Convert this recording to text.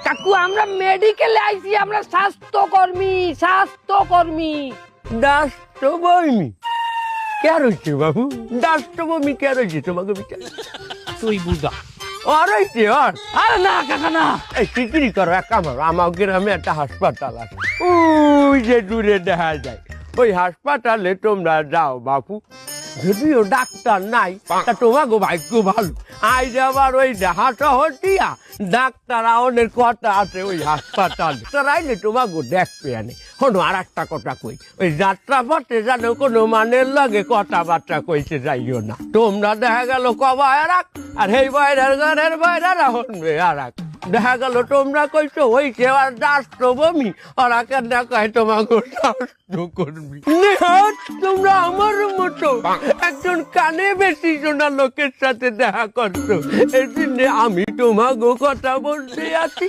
কাকু আমরা মেডিকেলে আইছি, আমরা স্বাস্থ্যকর্মী। দাস্তবমি কে রয়েছে বাবু? দাস্তবমি কে রয়েছে তোমাকে বিচার? তুই বুঝা। আর রয়েছে আর আরে না কাকা না। এই চিকিরি করো এক আমার আমার গ্রামে একটা হাসপাতাল আছে, ওই যে দূরে দেখা যায়। ওই হাসপাতালে তোমরা যাও বাপু, যদিও ডাক্তার নাই তা তোমাকে ভাগ্য ভালো। আজ আবার ওই হাঁটা হটিয়া ডাক্তার আওনের কথা আছে ওই হাসপাতালে, তার আইলে তোমাকে দেখবে আনে। শোনো আর একটা কথা কই, ওই যাত্রা পথে যেন কোনো মানের লাগে কথাবার্তা কইতে যাইও না। তোমরা দেখা গেল কবা এরাক আর এই বাইরের ঘরের বাইরেরা হনবে আরাক। দেখা গেল তোমরা কইছো ওই সেবার দাস্ত বমি আর আকার না কয় তোমাকে করবি। তোমরা আমার মতো একজন কানে বেশি শোনা লোকের সাথে দেখা করছো, এই জন্য আমি তোমাকে কথা বলতে আছি।